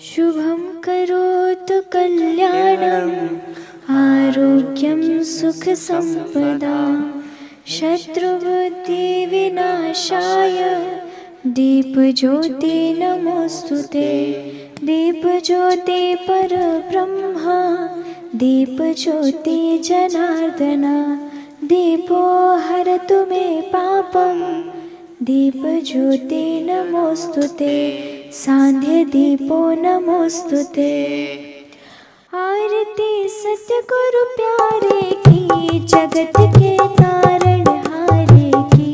शुभं करोतु कल्याणं आरोग्यं सुखसम्पदा शत्रुबुद्धिविनाशाय दीपज्योति नमोस्तुते। दीपज्योति परब्रह्म दीपज्योति जनार्दन दीपो हरतु मे पापं दीपज्योति नमोस्तुते। सांध्य दीपो नमोस्तुते। आरती सतगुरु प्यारे की जगत के तारण हारे की।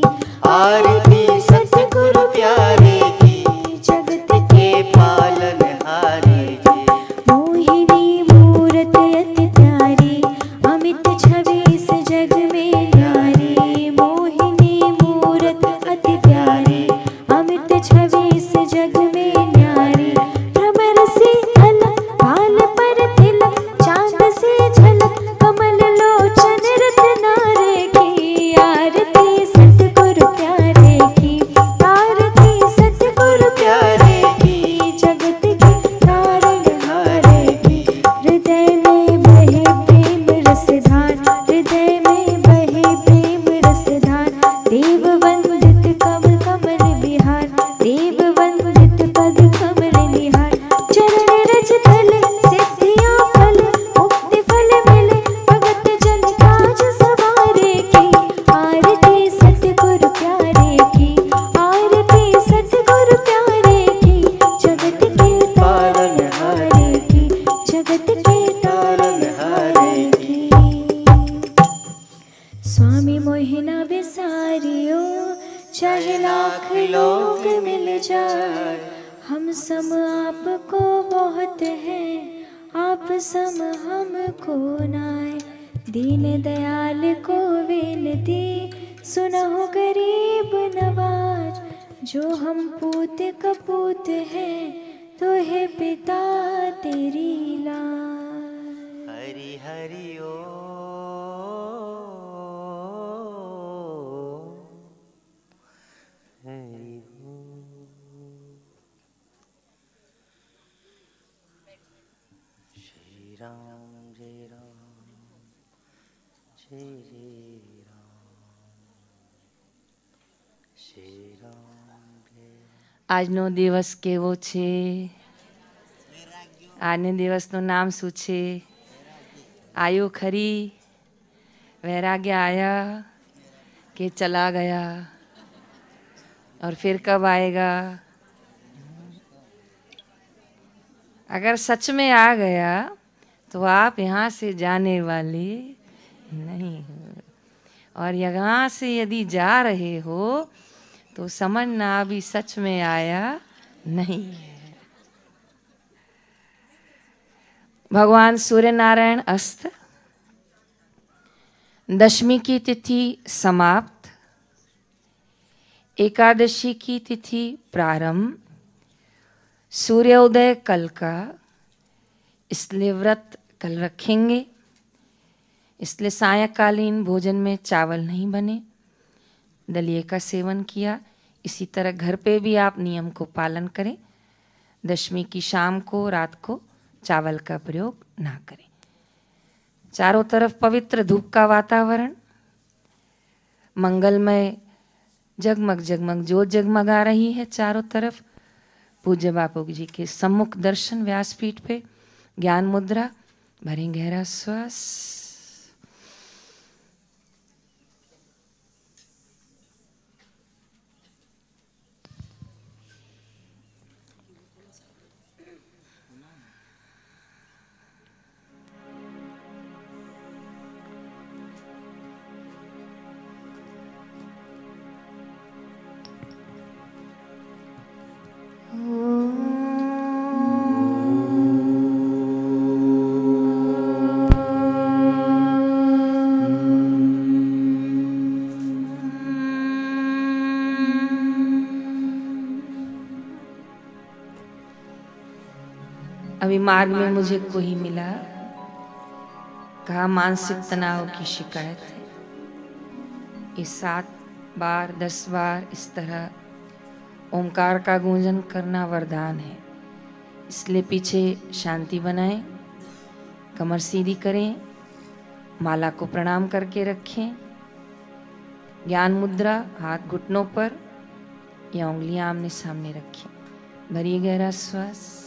आरती सतगुरु प्यारे की जगत के पालन हारे की। मोहिनी मूरत अति प्यारी अमित छवि इस जग में न्यारी। मोहिनी मूरत अति प्यारी अमित छवि इस जग में न्यारी। भ्रमर से अलग बाल पर तिलक चांद से झलक कमल लोचन रत्नारे की। आरती सतगुरु प्यारे की। आरती सतगुरु प्यारे की जगत के तारण हारे की। हृदय में बहे प्रेम रसधार हृदय में बहे प्रेम रसधार। देव वंदित कमल कमल बिहार देव वंदित पद कमल निहार। चरण रज तल सिद्धियां फल मुक्ति फल मिले भगत जन काज सवारे की। आरती सतगुरु प्यारे की। आरती सतगुरु प्यारे की जगत के तारण हारे की। जगत के तारण हारे की। स्वामी मोहिना बिसारियो चाहे लाख लोग मिल जाए हम सम आपको बहुत है आप सम हमको नाय। दीन दयाल को विनती सुनहो गरीब नवाज। जो हम पूत कपूत है तो है पिता तेरी लाज। हरि हरि ओ हरि ओम। श्री राम जय राम जय जय राम श्री राम जय। આજનો દિવસ કેવો છે? આજના દિવસનું નામ શું છે? आयो खरी वैराग्य आया कि चला गया और फिर कब आएगा? अगर सच में आ गया तो आप यहाँ से जाने वाले नहीं हो और यहाँ से यदि जा रहे हो तो समझना अभी सच में आया नहीं है। भगवान सूर्य नारायण अस्त, दशमी की तिथि समाप्त, एकादशी की तिथि प्रारंभ, सूर्योदय कल का, इसलिए व्रत कल रखेंगे। इसलिए सायंकालीन भोजन में चावल नहीं बने, दलिए का सेवन किया। इसी तरह घर पे भी आप नियम को पालन करें। दशमी की शाम को रात को चावल का प्रयोग ना करें। चारों तरफ पवित्र धूप का वातावरण, मंगलमय जगमग जगमग ज्योत जगमगा रही है चारों तरफ। पूज्य बापू जी के सम्मुख दर्शन व्यासपीठ पे ज्ञान मुद्रा। भरें गहरा श्वास। अभी मार्ग में मुझे कोई मिला, कहा मानसिक तनाव की शिकायत है। ये 7 बार 10 बार इस तरह ओंकार का गूंजन करना वरदान है। इसलिए पीछे शांति बनाएं, कमर सीधी करें, माला को प्रणाम करके रखें, ज्ञान मुद्रा, हाथ घुटनों पर या उंगलियां आमने सामने रखें। भरिए गहरा श्वास।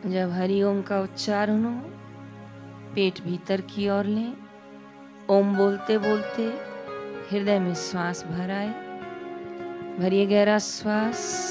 जब हरि ओम का उच्चारण हो, पेट भीतर की ओर लें। ओम बोलते बोलते हृदय में श्वास भर आए। भरिए गहरा श्वास।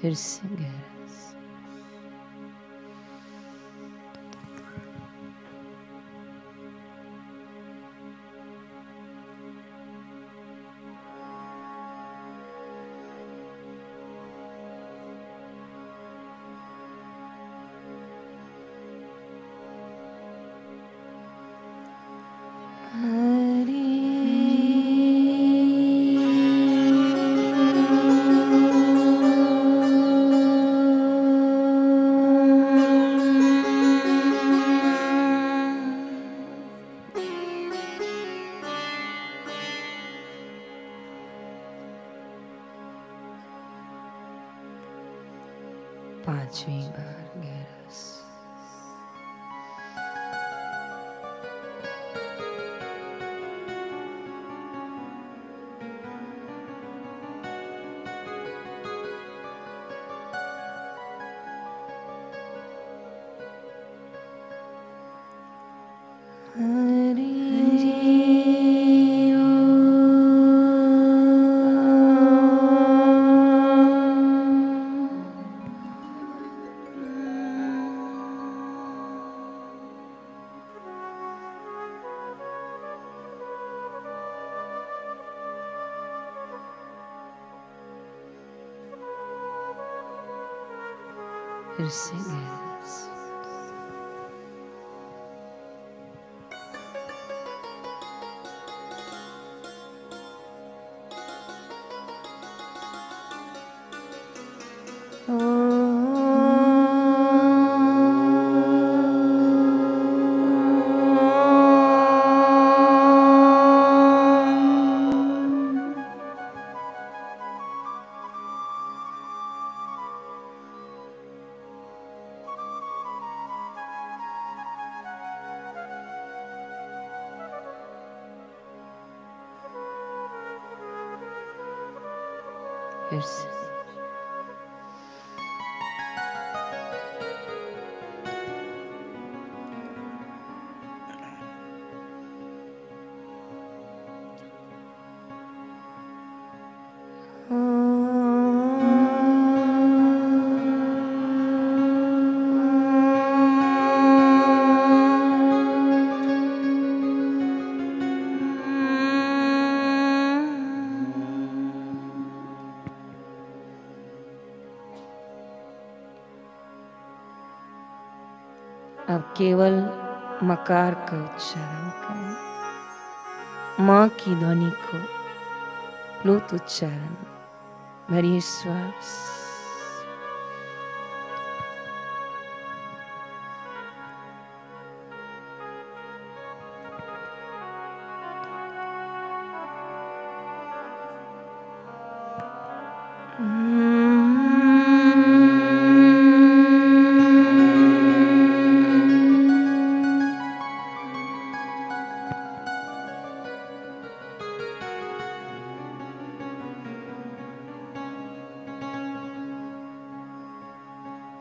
फिर से गहरा सांस। पांचवी बार गहरा सांस। फिर से गहरा सांस। फिर से अब केवल मकार का उच्चारण करें। माँ की ध्वनि को प्लुत उच्चारण। भरिए श्वास।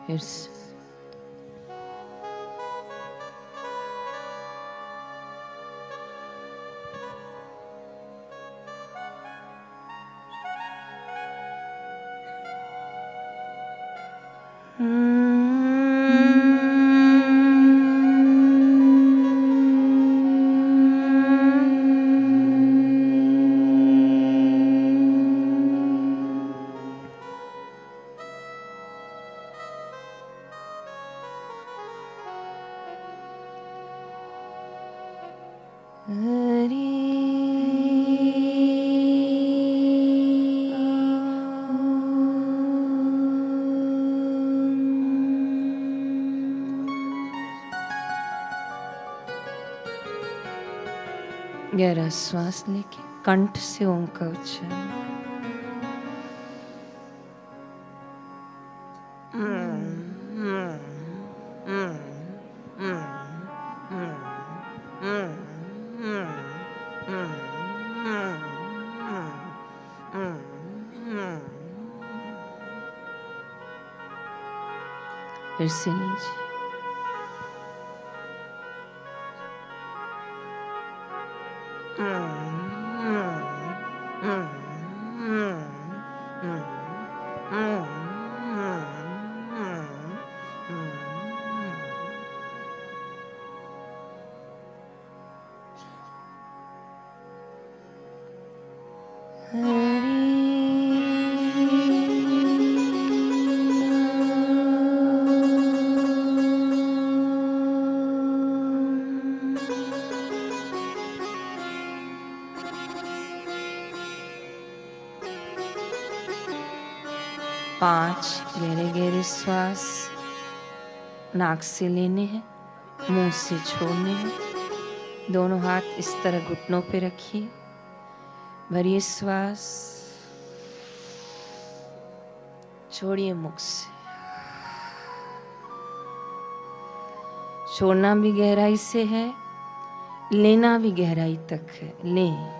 फिर से गहरा श्वास लेके कंठ से ओम का उच्चारण। फिर से नीचे। पांच गहरे गहरे श्वास नाक से लेने हैं, मुंह से छोड़ने हैं। दोनों हाथ इस तरह घुटनों पे रखिए। भरिए श्वास, छोड़िए मुख से। छोड़ना भी गहराई से है, लेना भी गहराई तक है। लें।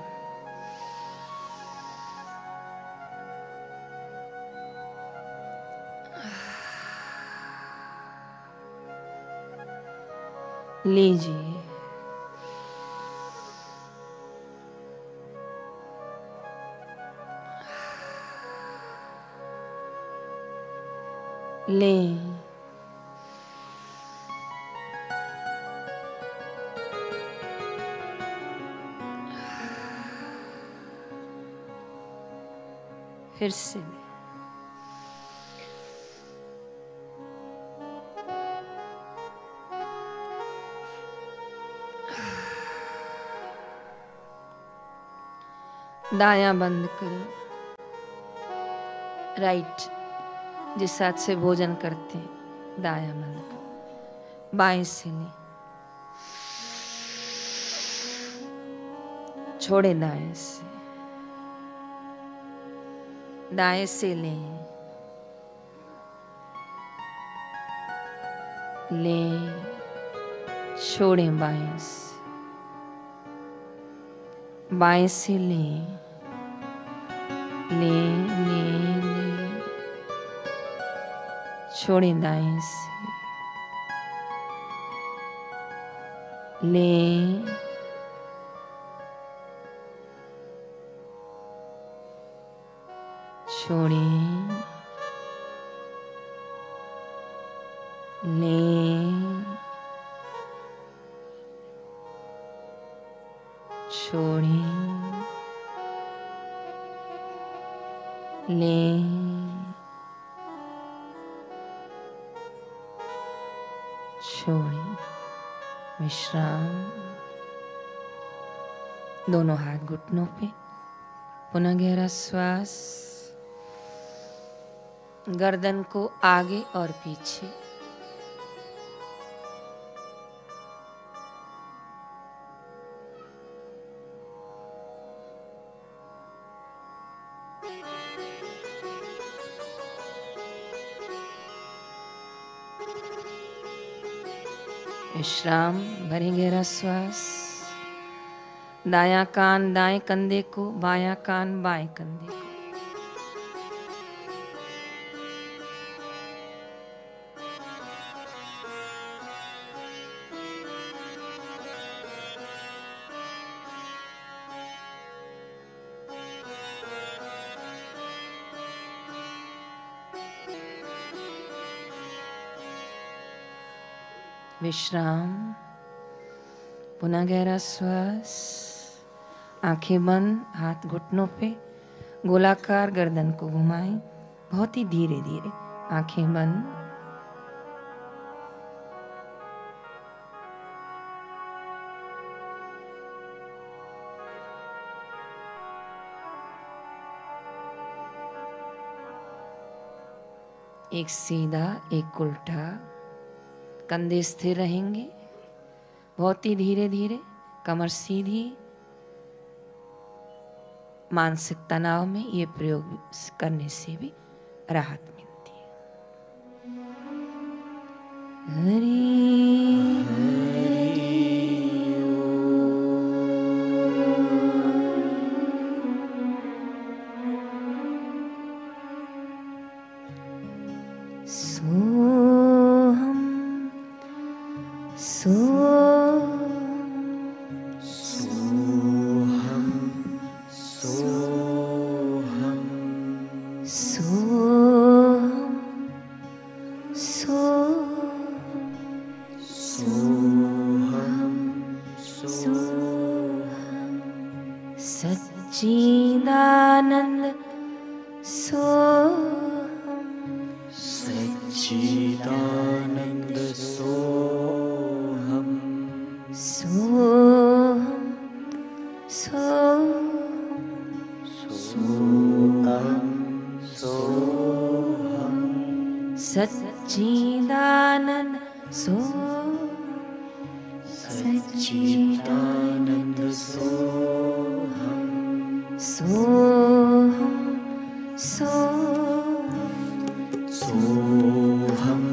लीजिए। लें। फिर से लें। दायां बंद करें। राइट जिस हाथ से भोजन करते हैं दायां बंद करें। बाएं से लें, छोड़े दाएं से। दाएं से लें, लें, छोड़ें बाएं से। बाएं से लें, लें, लें, लें, छोड़ें दाएं से। लें, छोड़ें, लें, छोड़ें, लें, छोड़ें। विश्राम। दोनों हाथ घुटनों पे। पुनः गहरा श्वास। गर्दन को आगे और पीछे। विश्राम। भरें गहरा श्वास। दायां कान दाएं कंधे को, बायां कान बाएं कंधे को। विश्राम। पुनः गहरा श्वास, आंखें बंद, हाथ घुटनों पे, गोलाकार गर्दन को घुमाएं, बहुत ही धीरे धीरे, आंखें बंद। एक सीधा, एक उल्टा, कंधे स्थिर रहेंगे, बहुत ही धीरे धीरे, कमर सीधी। मानसिक तनाव में ये प्रयोग करने से भी राहत मिलती है। सोहम सोहम सोहम सोहम सोहम सोहम सच्चिदानंद सोहम सच्चिदानंद सोहम सोहम सोहम सोहम सच्चिदानंद सच्चिदानंद सोहम सोहम सोहम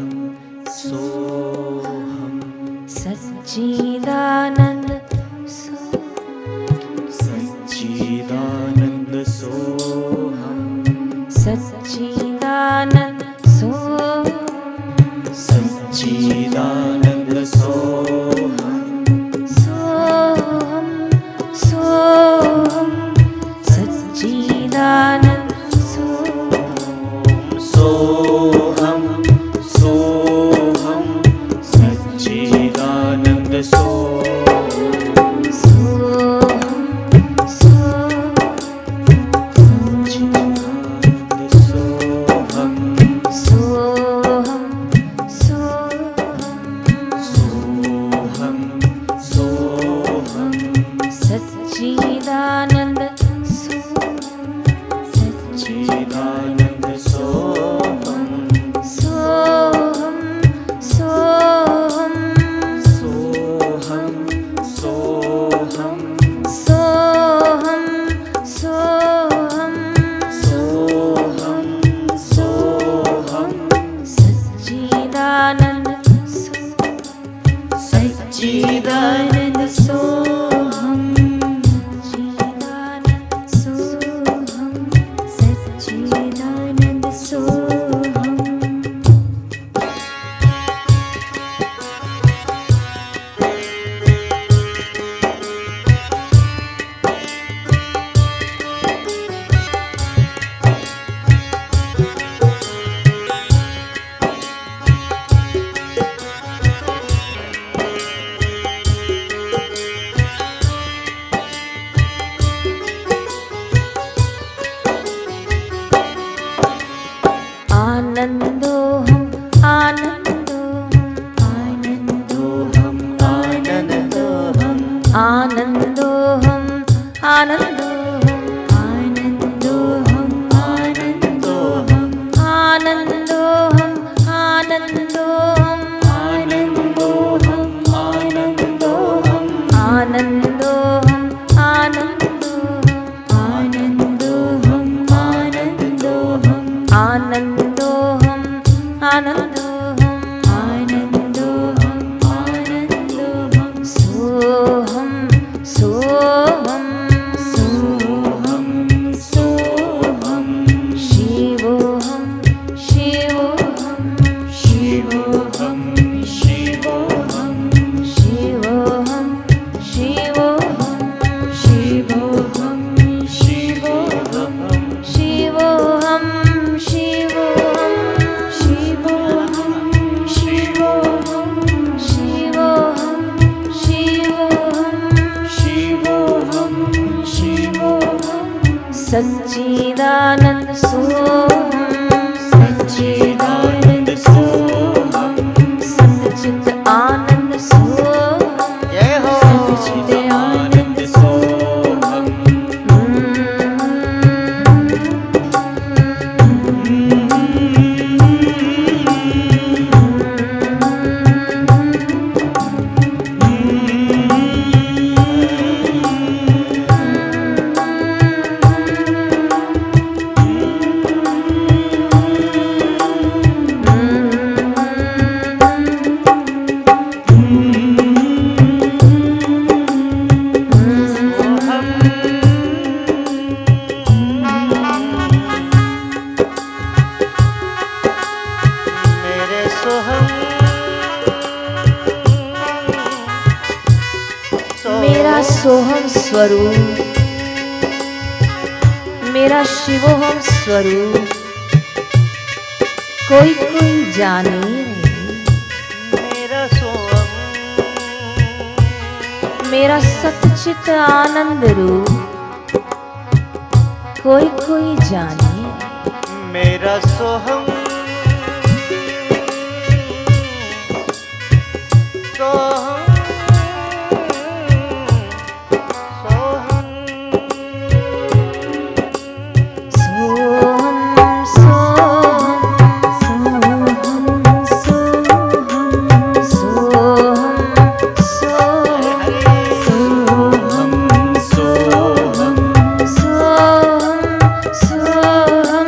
सोहम सच्चिदानंद सच्चिदानंद सोहम सच्चिदानंद सच्चिदानंद सोहम सोहम सोहम सच्चिदानंद सोहम सोहम सच्चिदानंद सोहम सच्चिदानंद सच्चिदानंद सोहम सोहम सोहम सोहम सोहम सोहम सोहम सोहम सोहम सच्चिदानंद सच्चिदानंद सोहम सच्चिदानंद सोहम आनंदोहम आनंदोहम आनंदोहम आनंदोहम आनंदोहम आनंदोहम आनंदोहम आनंदोहम आनंदोहम आनंदोहम आनंदोहम आनंदोहम आनंदोहम आनंदोहम आनंदोहम आनंदोहम आनंदोहम आनंदोहम सोहम सोहम सोहम सोहम शिवोहम शिवोहम शिवोहम शिवोहम शिवोहम शिवोहम शिवोहम शिवोहम शिवोहम शिवोहम शिवोहम मेरा सोहम स्वरूप, मेरा शिवोहम स्वरूप कोई कोई जाने रे। मेरा सोहम, मेरा सतचित आनंद रूप कोई कोई जाने रे। मेरा सोहम, सोहम, सोहम, सोहम सोहम सोहम सोहम सोहम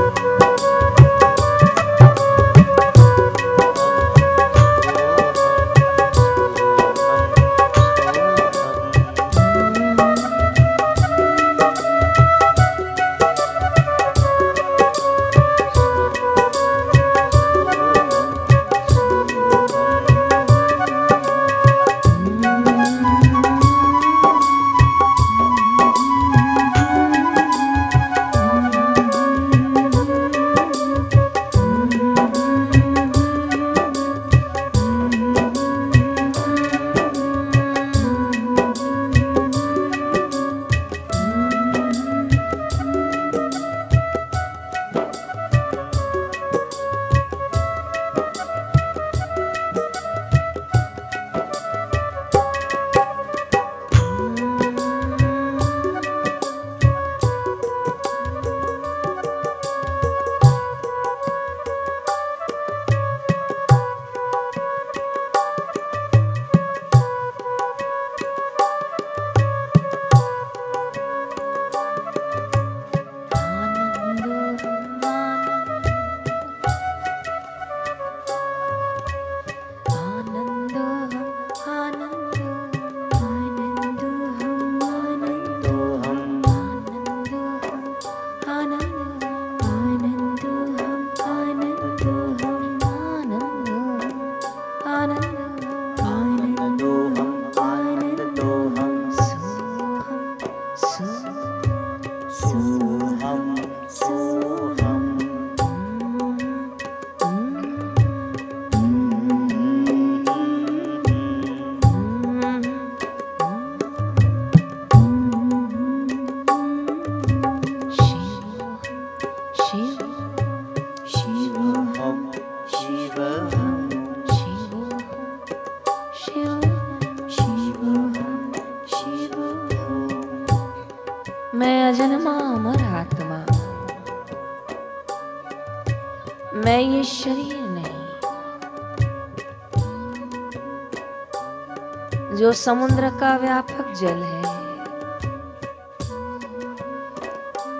सोहम सोहम मैं अजन्मा अमर आत्मा, मैं ये शरीर नहीं जो समुद्र का व्यापक जल है,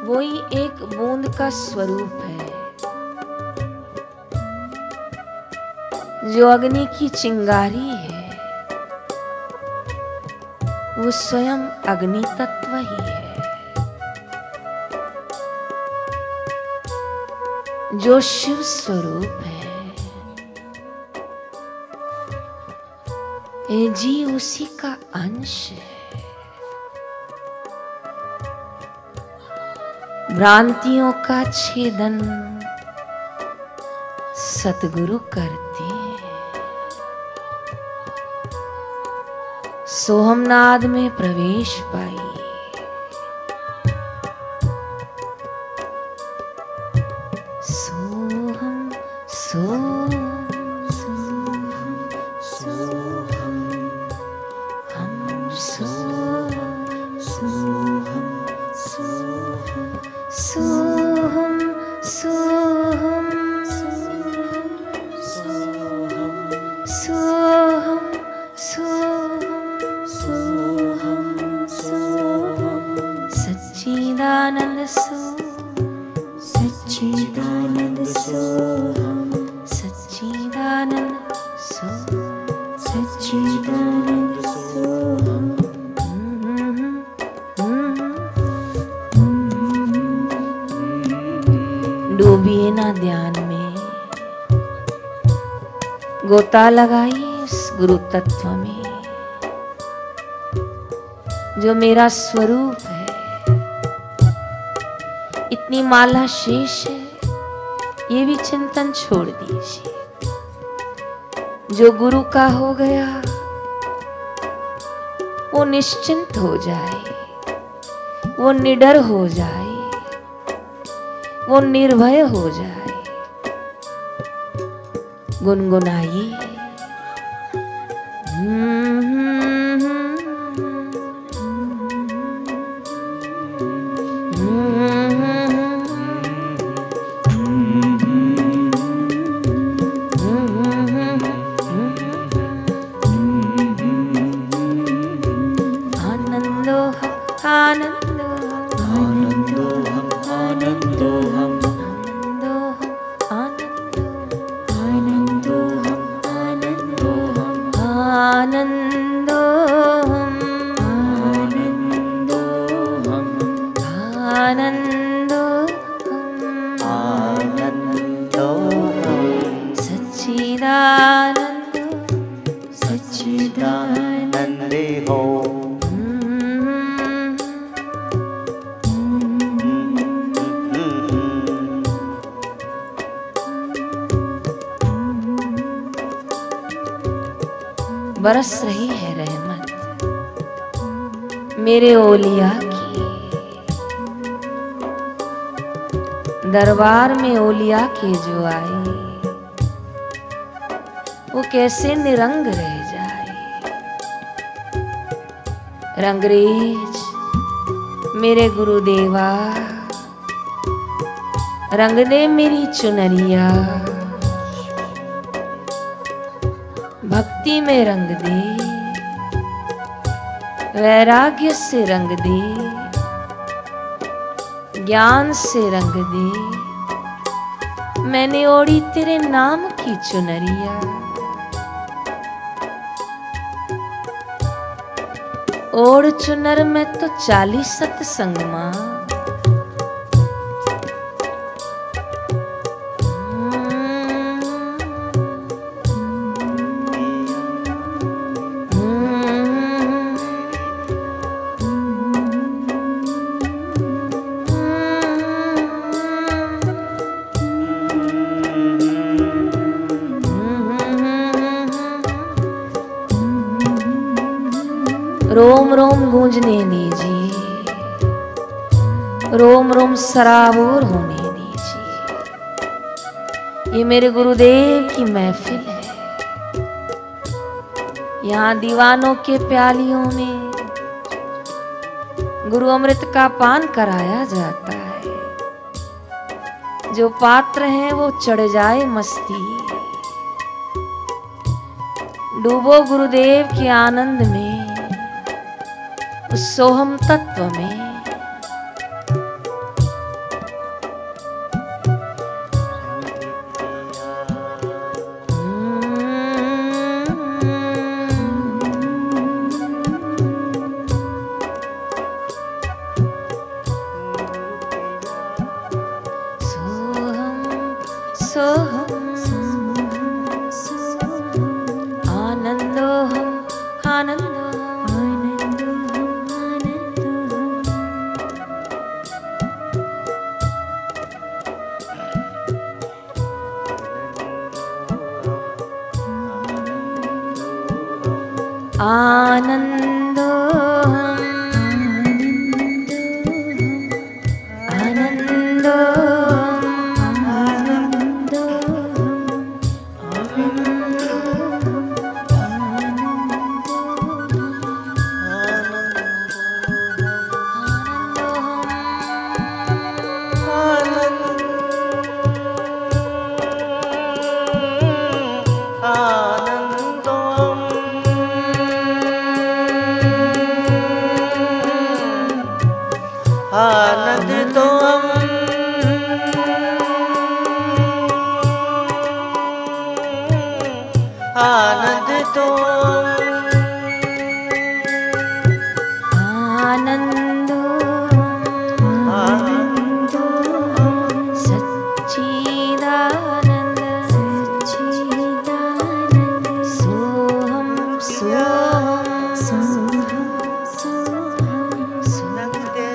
वही एक बूंद का स्वरूप है जो अग्नि की चिंगारी है, वो स्वयं अग्नि तत्व ही है। जो शिव स्वरूप है, ये जी उसी का अंश है। भ्रांतियों का छेदन सतगुरु करते हैं। सोहमनाद में प्रवेश पाई, सोहम सोहम सोहम सोहम हम सोहम सोहम सोहम सोहम सोहम सोहम सोहम सच्चिदानंद सच्चिदानंद सोहम सच्चिदानंद सच्चिदानंद सोहम डूबिए ना ध्यान में, गोता लगाइए उस गुरु तत्व में जो मेरा स्वरूप है। इतनी माला शेष है, ये भी चिंतन छोड़ दीजिए। जो गुरु का हो गया वो निश्चिंत हो जाए, वो निडर हो जाए, वो निर्भय हो जाए। गुनगुनाइए। आनंदोहम आनंदोहम आनंदोहम आनंदोहम आनंदोहम आनंदोहम आनंदोहम सच्चिदानंद सच्चिदानंदे हो बरस रही है रहमत मेरे ओलिया की। दरबार में ओलिया के जो आए वो कैसे निरंग रह जाए। रंगरेज मेरे गुरुदेवा, रंग दे मेरी चुनरिया, भक्ति में रंग दे, वैराग्य से रंग दे, ज्ञान से रंग दे। मैंने ओढ़ी तेरे नाम की चुनरिया। ओढ़ चुनर में तो 40 सत्संग मां। रोम रोम गूंजने दीजिए, रोम रोम सराबोर होने दीजिए। ये मेरे गुरुदेव की महफिल है। यहाँ दीवानों के प्यालियों में गुरु अमृत का पान कराया जाता है। जो पात्र हैं वो चढ़ जाए मस्ती। डूबो गुरुदेव के आनंद में, उस सोहम तत्व में। सोहम सोहम आनंदोहम आनंदोहम आनंदोहम आनंद दो आनंदो आनंद सच्चिदानंद सच्चिदानंद सोहम सोहम सोहम सोहम नंदे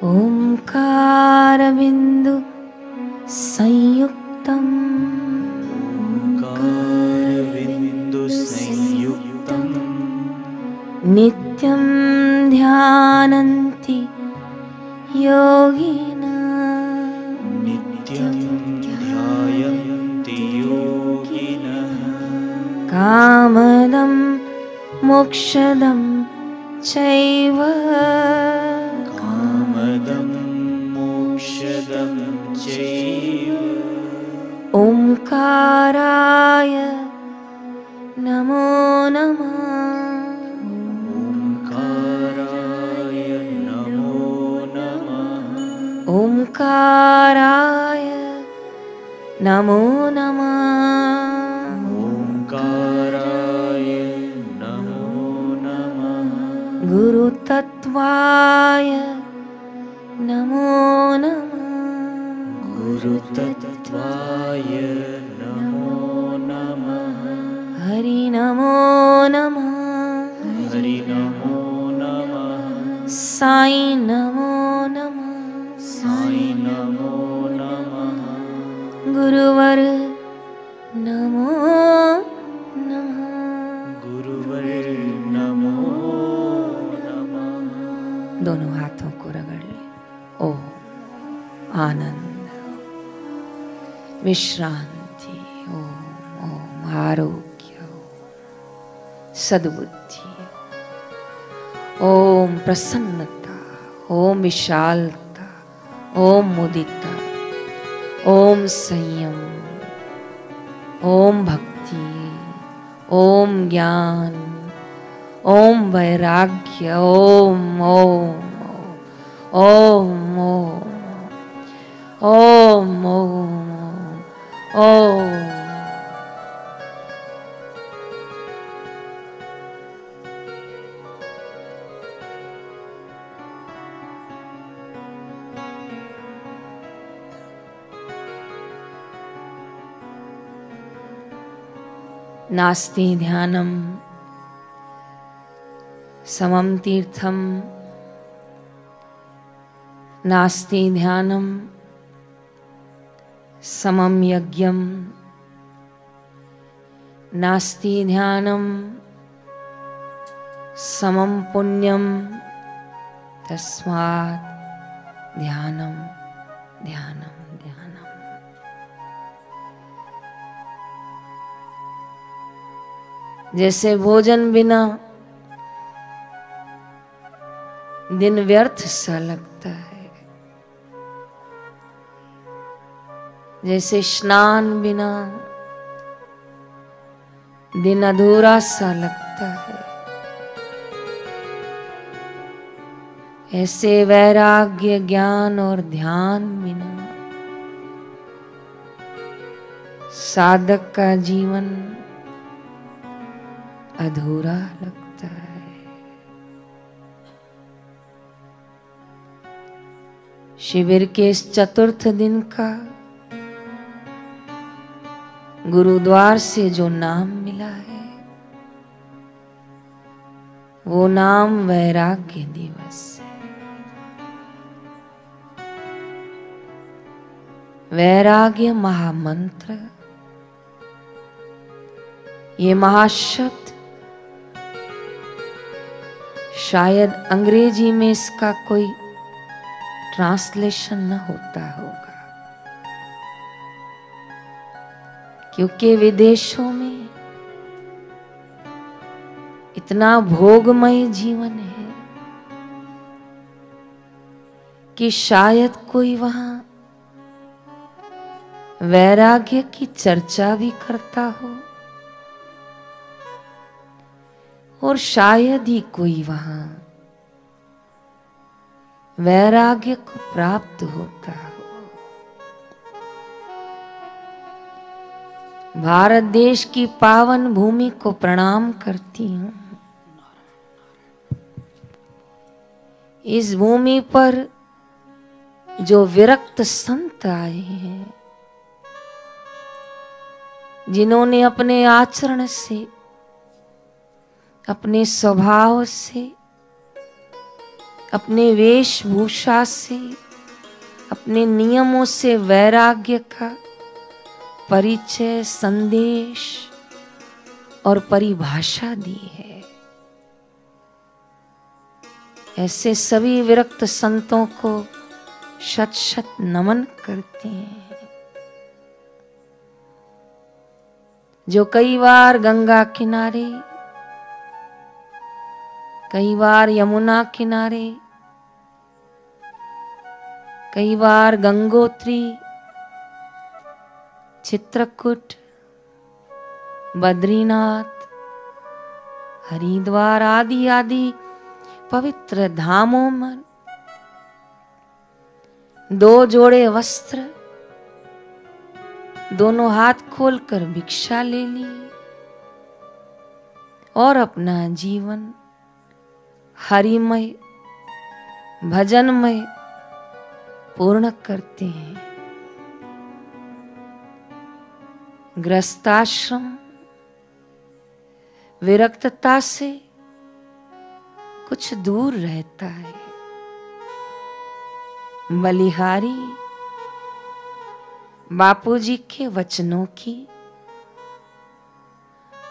ओंकार बिंदु संयुक्तम ओंकारबिंदु संयुक्तं नित्यं ध्यानन्ति योगिनः नित्यं ध्यायन्ति योगिनः कामदं मोक्षदं चैव कामदं मोक्षदं चैव ओंकाराय नमो नमः ओंकाराय नमो नमः ओंकाराय नमो नमः ओंकाराय नमो नमः गुरुतत्त्वाय नमो नमः गुरुतत्त्वाय नमो नमः हरि नमो नमः हरि नमो नमः साई नमो नमः साई नमो नमः गुरुवर नमो नमः गुरुवर नमो नमः दोनों हाथों को रगड़ ले। ओम आनंद विश्रांति ओम ओम आरोग्य ओम सद्बुद्धि ओम प्रसन्नता ओम विशालता ओम मुदिता ओम संयम ओम भक्ति ओम ज्ञान ओम वैराग्य ओम ओम ओम ओम ओम ओम ओम नास्ति ध्यानम समम तीर्थम नास्ति ध्यानम समम यज्ञम नास्ति ध्यानम समम पुण्यम तस्मात् ध्यानम ध्यानम ध्यानम। जैसे भोजन बिना दिन व्यर्थ सा लगता है, जैसे स्नान बिना दिन अधूरा सा लगता है, ऐसे वैराग्य ज्ञान और ध्यान बिना साधक का जीवन अधूरा लगता है। शिविर के इस चतुर्थ दिन का गुरुद्वार से जो नाम मिला है वो नाम वैराग्य दिवस है। वैराग्य महामंत्र, ये महाशब्द शायद अंग्रेजी में इसका कोई ट्रांसलेशन न होता होगा, क्योंकि विदेशों में इतना भोगमय जीवन है कि शायद कोई वहां वैराग्य की चर्चा भी करता हो और शायद ही कोई वहां वैराग्य को प्राप्त होता हो। भारत देश की पावन भूमि को प्रणाम करती हूं। इस भूमि पर जो विरक्त संत आए हैं, जिन्होंने अपने आचरण से, अपने स्वभाव से, अपने वेशभूषा से, अपने नियमों से वैराग्य का परिचय, संदेश और परिभाषा दी है, ऐसे सभी विरक्त संतों को शत शत नमन करते हैं, जो कई बार गंगा किनारे, कई बार यमुना किनारे, कई बार गंगोत्री, चित्रकूट, बद्रीनाथ, हरिद्वार आदि आदि पवित्र धामों में दो जोड़े वस्त्र, दोनों हाथ खोलकर भिक्षा ले ली और अपना जीवन हरिमय, भजनमय पूर्ण करते हैं। गृहस्थाश्रम विरक्तता से कुछ दूर रहता है। बलिहारी बापूजी के वचनों की,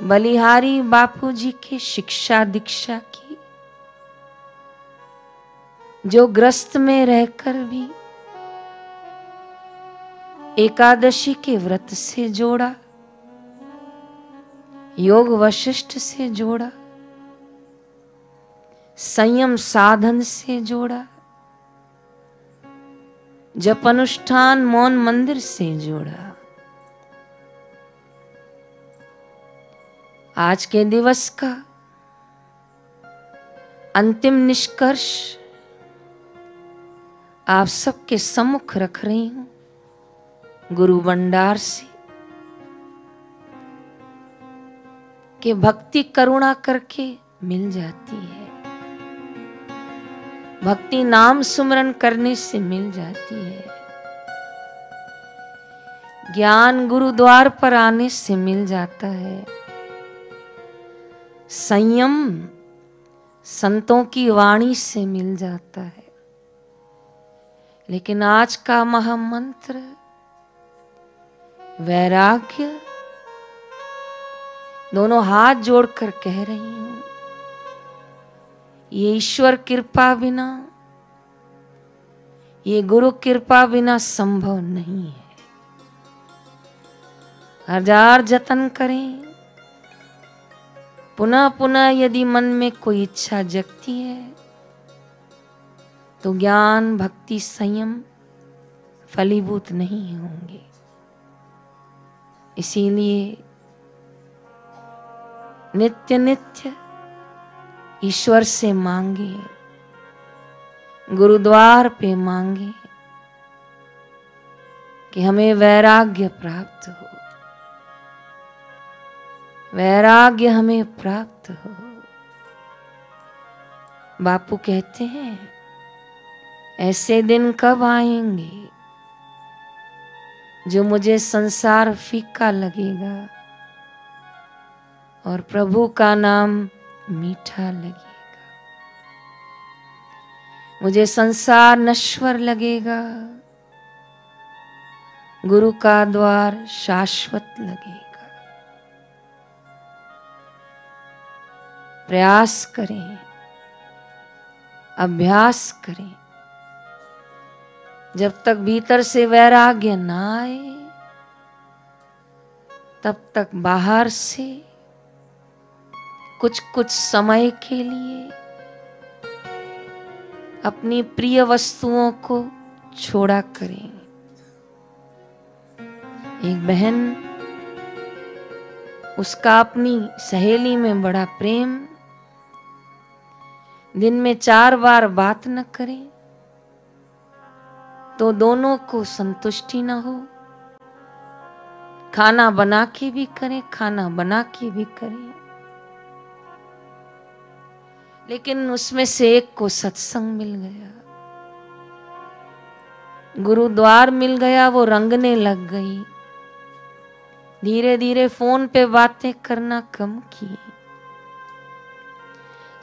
बलिहारी बापूजी की शिक्षा दीक्षा की, जो ग्रस्त में रहकर भी एकादशी के व्रत से जोड़ा, योग वशिष्ठ से जोड़ा, संयम साधन से जोड़ा, जप अनुष्ठान मौन मंदिर से जोड़ा। आज के दिवस का अंतिम निष्कर्ष आप सबके सम्मुख रख रही हूं, गुरु भंडार से, कि भक्ति करुणा करके मिल जाती है, भक्ति नाम सुमरन करने से मिल जाती है, ज्ञान गुरुद्वार पर आने से मिल जाता है, संयम संतों की वाणी से मिल जाता है। लेकिन आज का महामंत्र वैराग्य, दोनों हाथ जोड़कर कह रही हूं, ये ईश्वर कृपा बिना, ये गुरु कृपा बिना संभव नहीं है। हजार जतन करें, पुनः पुनः यदि मन में कोई इच्छा जगती है तो ज्ञान भक्ति संयम फलीभूत नहीं होंगे। इसीलिए नित्य नित्य ईश्वर से मांगे, गुरुद्वार पे मांगे कि हमें वैराग्य प्राप्त हो, वैराग्य हमें प्राप्त हो। बापू कहते हैं ऐसे दिन कब आएंगे जो मुझे संसार फीका लगेगा और प्रभु का नाम मीठा लगेगा। मुझे संसार नश्वर लगेगा, गुरु का द्वार शाश्वत लगेगा। प्रयास करें, अभ्यास करें। जब तक भीतर से वैराग्य ना आए तब तक बाहर से कुछ कुछ समय के लिए अपनी प्रिय वस्तुओं को छोड़ा करें। एक बहन, उसका अपनी सहेली में बड़ा प्रेम, दिन में 4 बार बात न करें तो दोनों को संतुष्टि न हो। खाना बना के भी करें, खाना बना के भी करें, लेकिन उसमें से एक को सत्संग मिल गया, गुरुद्वार मिल गया, वो रंगने लग गई। धीरे धीरे फोन पे बातें करना कम की।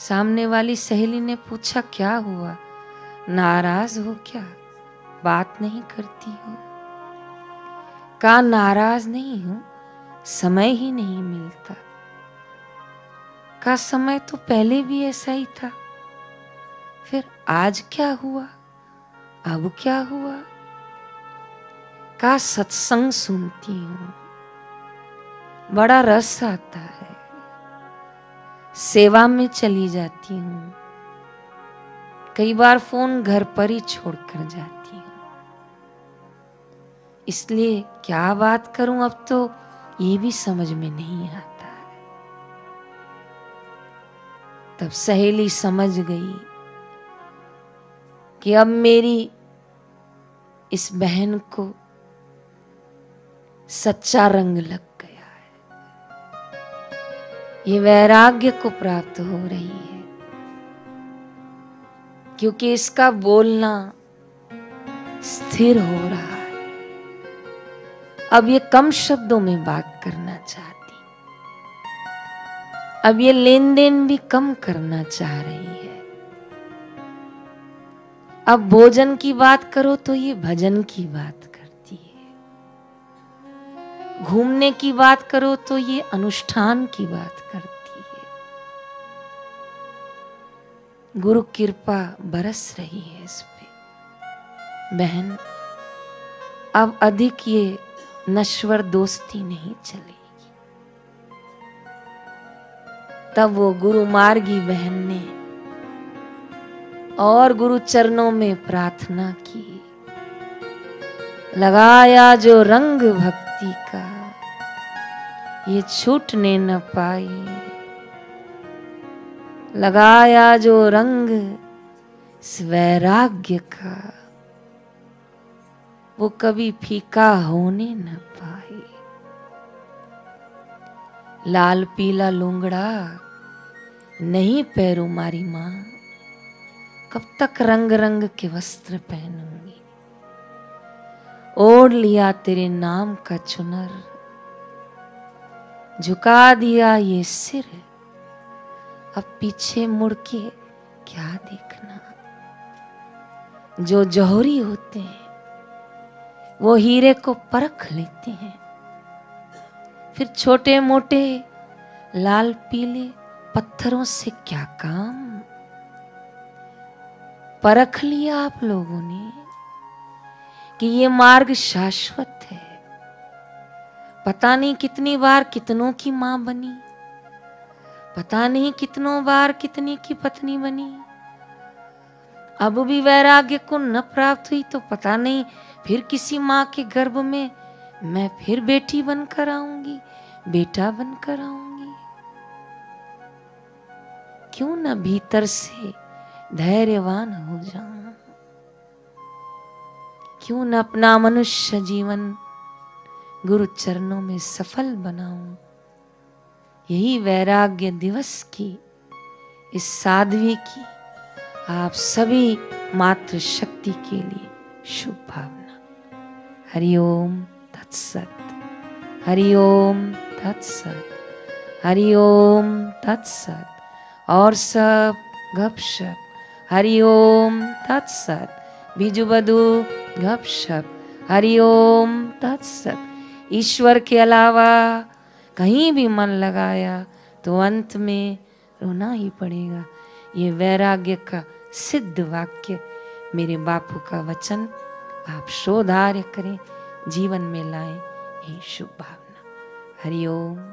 सामने वाली सहेली ने पूछा क्या हुआ, नाराज हो क्या, बात नहीं करती हो? कहा नाराज नहीं हूं, समय ही नहीं मिलता। कहा समय तो पहले भी ऐसा ही था, फिर आज क्या हुआ, अब क्या हुआ? कहा सत्संग सुनती हूं, बड़ा रस आता है, सेवा में चली जाती हूं, कई बार फोन घर पर ही छोड़कर जाती हूं, इसलिए क्या बात करूं अब तो ये भी समझ में नहीं आता है। तब सहेली समझ गई कि अब मेरी इस बहन को सच्चा रंग लग गया है, ये वैराग्य को प्राप्त हो रही है, क्योंकि इसका बोलना स्थिर हो रहा है। अब ये कम शब्दों में बात करना चाहती, अब ये लेन देन भी कम करना चाह रही है। अब भोजन की बात करो तो ये भजन की बात करती है, घूमने की बात करो तो ये अनुष्ठान की बात करती है। गुरु कृपा बरस रही है इस पे। बहन, अब अधिक ये नश्वर दोस्ती नहीं चलेगी। तब वो गुरु मार्गी बहन ने और गुरु चरणों में प्रार्थना की, लगाया जो रंग भक्ति का ये छूटने न पाई, लगाया जो रंग इस वैराग्य का वो कभी फीका होने न पाए। लाल पीला लूंगड़ा नहीं पैरू मारी माँ, कब तक रंग रंग के वस्त्र पहनूंगी। ओढ़ लिया तेरे नाम का चुनर, झुका दिया ये सिर, अब पीछे मुड़ के क्या देखना। जो जौहरी होते हैं वो हीरे को परख लेते हैं, फिर छोटे मोटे लाल पीले पत्थरों से क्या काम। परख लिया आप लोगों ने कि ये मार्ग शाश्वत है। पता नहीं कितनी बार कितनों की मां बनी, पता नहीं कितनों बार कितनी की पत्नी बनी, अब भी वैराग्य को न प्राप्त हुई तो पता नहीं फिर किसी माँ के गर्भ में मैं फिर बेटी बनकर आऊंगी, बेटा बनकर आऊंगी। क्यों न भीतर से धैर्यवान हो जाऊं। क्यों न अपना मनुष्य जीवन गुरु चरणों में सफल बनाऊं। यही वैराग्य दिवस की, इस साध्वी की आप सभी मातृ शक्ति के लिए शुभ भावना। हरि ओम तत्सत। हरि ओम तत्सत। हरि ओम तत्सत। और सब गपशप। हरि ओम तत्सत। बीजू बधू गपशप। हरि ओम तत्सत। ईश्वर के अलावा कहीं भी मन लगाया तो अंत में रोना ही पड़ेगा। ये वैराग्य का सिद्ध वाक्य, मेरे बापू का वचन आप शोधार्य करें, जीवन में लाएं। यही शुभ भावना। हरि ओम।